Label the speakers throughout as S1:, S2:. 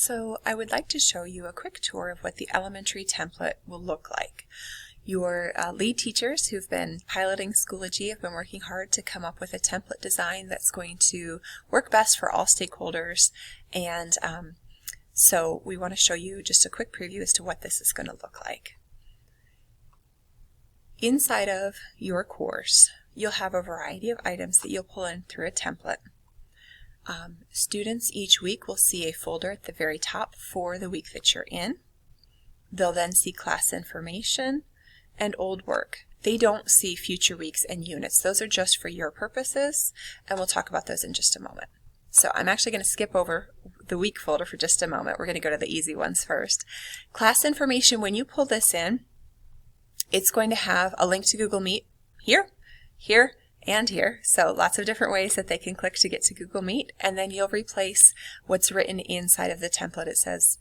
S1: So I would like to show you a quick tour of what the elementary template will look like. Your lead teachers who've been piloting Schoology have been working hard to come up with a template design that's going to work best for all stakeholders, and so we want to show you just a quick preview as to what this is going to look like. Inside of your course, you'll have a variety of items that you'll pull in through a template. Students each week will see a folder at the very top for the week that you're in. They'll then see class information and old work. They don't see future weeks and units. Those are just for your purposes, and we'll talk about those in just a moment. So I'm actually going to skip over the week folder for just a moment. We're going to go to the easy ones first. Class information, when you pull this in, it's going to have a link to Google Meet here, here, and here. So lots of different ways that they can click to get to Google Meet, and then you'll replace what's written inside of the template. It says,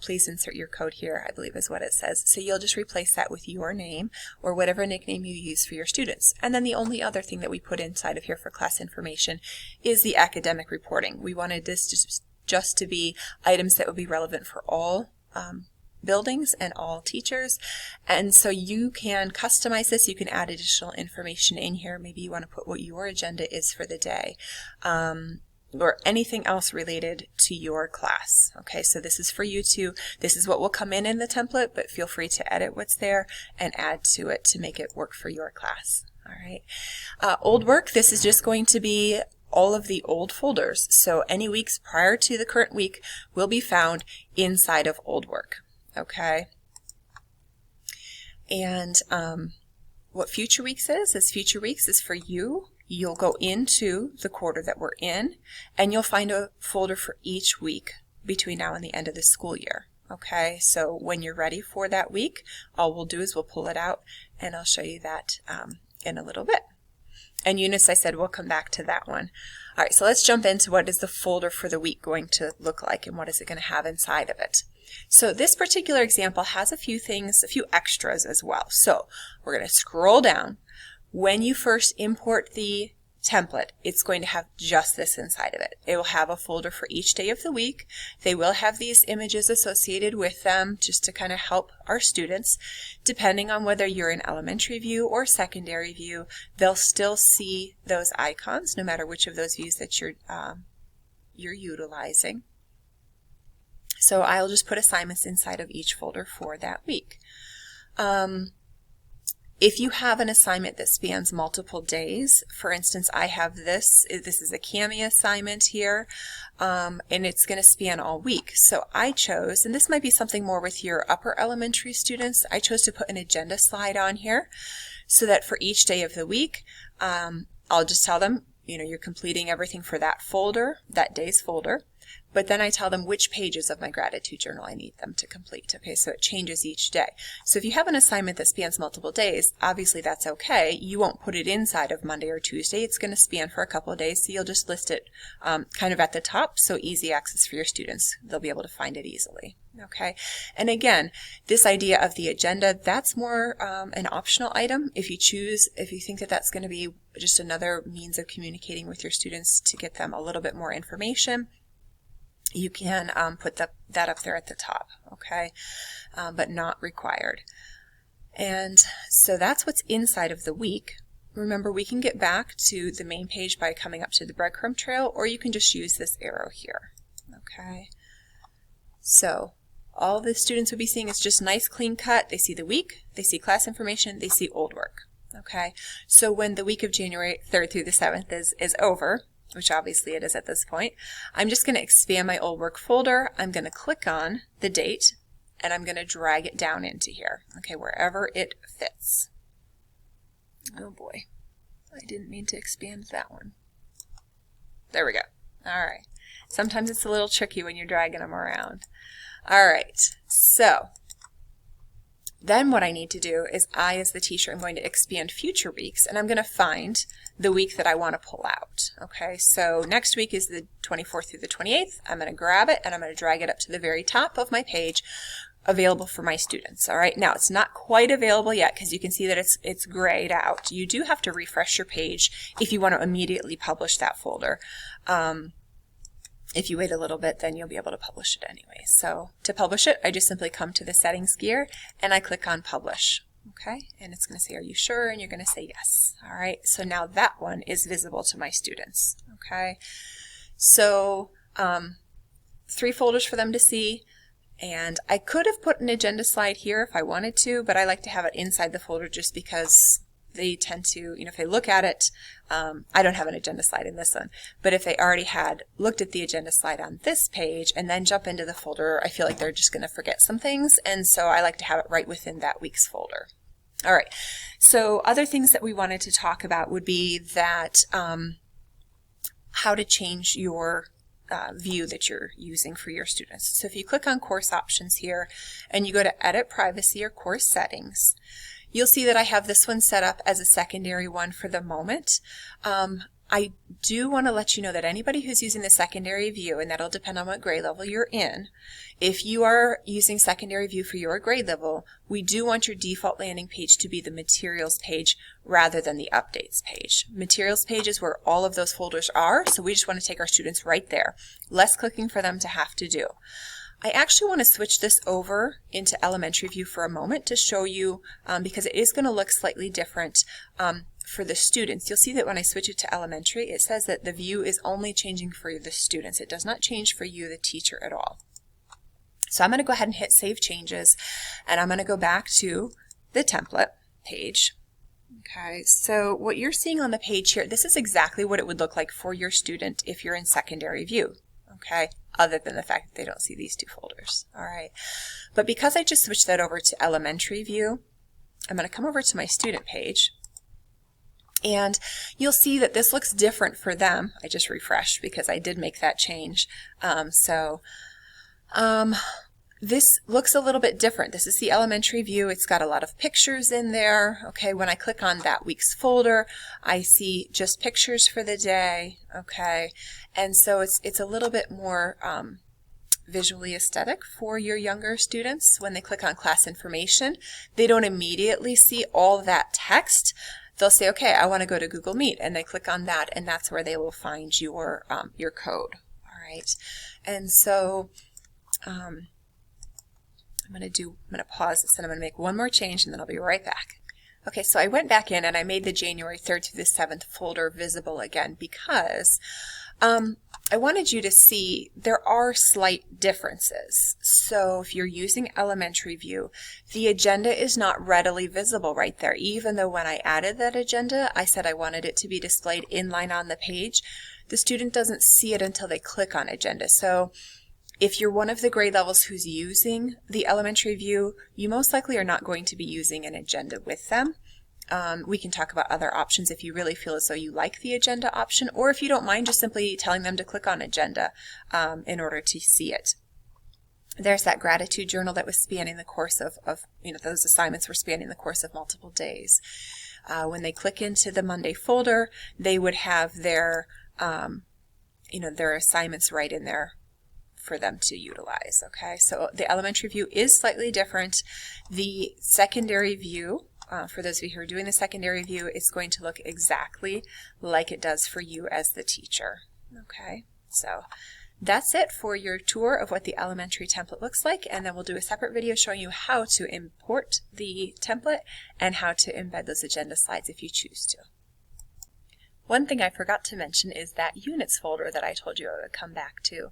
S1: please insert your code here, I believe is what it says. So you'll just replace that with your name or whatever nickname you use for your students. And then the only other thing that we put inside of here for class information is the academic reporting. We wanted this just to be items that would be relevant for all buildings and all teachers, and so you can customize this. You can add additional information in here. Maybe you want to put what your agenda is for the day, or anything else related to your class. Okay, so this is for you to, this is what will come in the template, but feel free to edit what's there and add to it to make it work for your class. All right, old work, this is just going to be all of the old folders, so any weeks prior to the current week will be found inside of old work. Okay, and what future weeks is future weeks is for you. You'll go into the quarter that we're in, and you'll find a folder for each week between now and the end of the school year. Okay, so when you're ready for that week, all we'll do is we'll pull it out, and I'll show you that in a little bit. And units, I said we'll come back to that one. All right, so let's jump into what is the folder for the week going to look like, and what is it going to have inside of it. So this particular example has a few things, a few extras as well. So we're going to scroll down. When you first import the template, it's going to have just this inside of it. It will have a folder for each day of the week. They will have these images associated with them just to kind of help our students. Depending on whether you're in elementary view or secondary view, they'll still see those icons no matter which of those views that you're utilizing. So I'll just put assignments inside of each folder for that week. If you have an assignment that spans multiple days, for instance, I have this is a CAMI assignment here, and it's going to span all week. So I chose, and this might be something more with your upper elementary students, I chose to put an agenda slide on here so that for each day of the week, I'll just tell them, you know, you're completing everything for that folder, that day's folder. But then I tell them which pages of my gratitude journal I need them to complete. Okay, so it changes each day. So if you have an assignment that spans multiple days, obviously that's okay. You won't put it inside of Monday or Tuesday. It's going to span for a couple of days, so you'll just list it kind of at the top, so easy access for your students. They'll be able to find it easily. Okay, and again, this idea of the agenda, that's more an optional item. If you think that that's going to be just another means of communicating with your students to get them a little bit more information, you can put that up there at the top, okay, but not required. And so that's what's inside of the week. Remember, we can get back to the main page by coming up to the breadcrumb trail, or you can just use this arrow here, okay. So all the students will be seeing is just nice clean cut. They see the week, they see class information, they see old work, okay. So when the week of January 3rd through the 7th is over, which obviously it is at this point, I'm just going to expand my old work folder. I'm going to click on the date, and I'm going to drag it down into here, okay, wherever it fits. Oh boy, I didn't mean to expand that one. There we go. All right. Sometimes it's a little tricky when you're dragging them around. All right, so then what I need to do is I, as the teacher, am going to expand future weeks, and I'm going to find the week that I want to pull out. Okay, so next week is the 24th through the 28th. I'm going to grab it, and I'm going to drag it up to the very top of my page, available for my students. All right, now it's not quite available yet because you can see that it's grayed out. You do have to refresh your page if you want to immediately publish that folder. If you wait a little bit, then you'll be able to publish it anyway. So to publish it, I just simply come to the settings gear and I click on publish. Okay, and it's going to say, are you sure? And you're going to say yes. All right, so now that one is visible to my students. Okay, so 3 folders for them to see. And I could have put an agenda slide here if I wanted to, but I like to have it inside the folder just because they tend to, if they look at it, I don't have an agenda slide in this one, but if they already had looked at the agenda slide on this page and then jump into the folder, I feel like they're just going to forget some things, and so I like to have it right within that week's folder. All right, so other things that we wanted to talk about would be that how to change your view that you're using for your students. So if you click on course options here and you go to edit privacy or course settings, you'll see that I have this one set up as a secondary one for the moment. I do want to let you know that anybody who's using the secondary view, and that'll depend on what grade level you're in, if you are using secondary view for your grade level, we do want your default landing page to be the materials page rather than the updates page. Materials page is where all of those folders are, so we just want to take our students right there. Less clicking for them to have to do. I actually want to switch this over into elementary view for a moment to show you, because it is going to look slightly different for the students. You'll see that when I switch it to elementary, it says that the view is only changing for the students. It does not change for you, the teacher, at all. So I'm going to go ahead and hit Save Changes, and I'm going to go back to the template page. Okay, so what you're seeing on the page here, this is exactly what it would look like for your student if you're in secondary view. Okay, other than the fact that they don't see these 2 folders. All right, but because I just switched that over to elementary view, I'm going to come over to my student page, and you'll see that this looks different for them. I just refreshed because I did make that change. This looks a little bit different. This is the elementary view. It's got a lot of pictures in there. Okay, when I click on that week's folder, I see just pictures for the day. Okay, and so it's a little bit more visually aesthetic for your younger students. When they click on class information, they don't immediately see all that text. They'll say, okay, I want to go to Google Meet, and they click on that, and that's where they will find your code. All right, and so I'm going to pause this, and I'm going to make one more change, and then I'll be right back. Okay, so I went back in and I made the January 3rd through the 7th folder visible again because I wanted you to see there are slight differences. So if you're using elementary view, the agenda is not readily visible right there. Even though when I added that agenda, I said I wanted it to be displayed inline on the page, the student doesn't see it until they click on agenda. So if you're one of the grade levels who's using the elementary view, you most likely are not going to be using an agenda with them. We can talk about other options if you really feel as though you like the agenda option, or if you don't mind just simply telling them to click on agenda in order to see it. There's that gratitude journal that was spanning the course of those assignments were spanning the course of multiple days. When they click into the Monday folder, they would have their assignments right in there for them to utilize. Okay, so the elementary view is slightly different. The secondary view, for those of you who are doing the secondary view, it's going to look exactly like it does for you as the teacher. Okay, so that's it for your tour of what the elementary template looks like, and then we'll do a separate video showing you how to import the template and how to embed those agenda slides if you choose to. One thing I forgot to mention is that units folder that I told you I would come back to.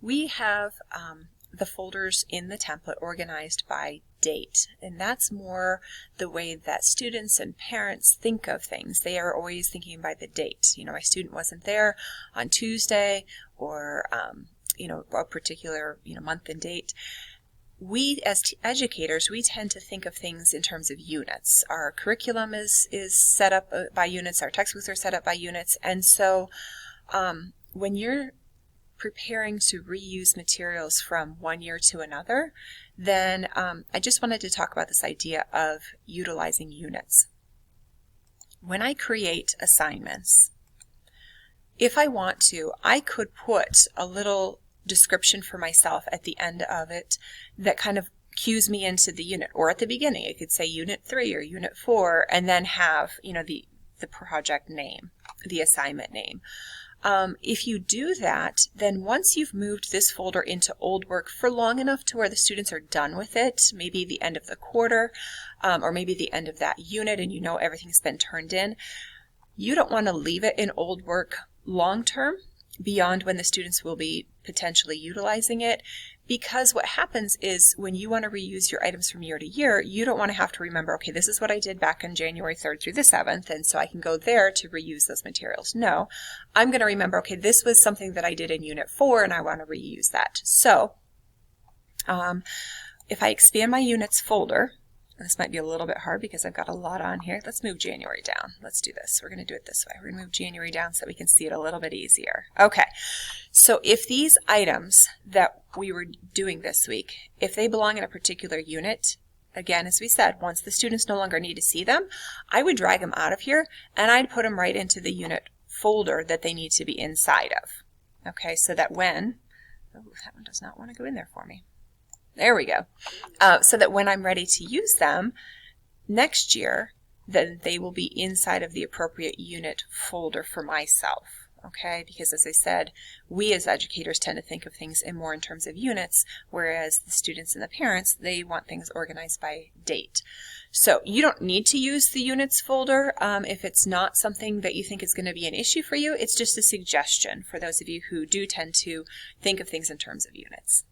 S1: We have the folders in the template organized by date, and that's more the way that students and parents think of things. They are always thinking by the date. My student wasn't there on Tuesday, or a particular month and date. We as educators, we tend to think of things in terms of units. Our curriculum is set up by units, our textbooks are set up by units, and so when you're preparing to reuse materials from one year to another, then I just wanted to talk about this idea of utilizing units. When I create assignments, if I want to, I could put a little description for myself at the end of it that kind of cues me into the unit, or at the beginning it could say Unit 3 or Unit 4, and then have the project name, the assignment name. If you do that, then once you've moved this folder into old work for long enough to where the students are done with it, maybe the end of the quarter, or maybe the end of that unit, and you know everything's been turned in, you don't want to leave it in old work long term, beyond when the students will be potentially utilizing it, because what happens is when you want to reuse your items from year to year, you don't want to have to remember, okay, this is what I did back on January 3rd through the 7th, and so I can go there to reuse those materials. No, I'm going to remember, okay, this was something that I did in Unit 4 and I want to reuse that. So if I expand my units folder, this might be a little bit hard because I've got a lot on here. Let's move January down. Let's do this. We're going to do it this way. We're going to move January down so we can see it a little bit easier. Okay, so if these items that we were doing this week, if they belong in a particular unit, again, as we said, once the students no longer need to see them, I would drag them out of here and I'd put them right into the unit folder that they need to be inside of. Okay, so that when, oh, that one does not want to go in there for me. There we go. So that when I'm ready to use them next year, then they will be inside of the appropriate unit folder for myself. Okay, because as I said, we as educators tend to think of things more in terms of units, whereas the students and the parents, they want things organized by date. So you don't need to use the units folder if it's not something that you think is going to be an issue for you. It's just a suggestion for those of you who do tend to think of things in terms of units.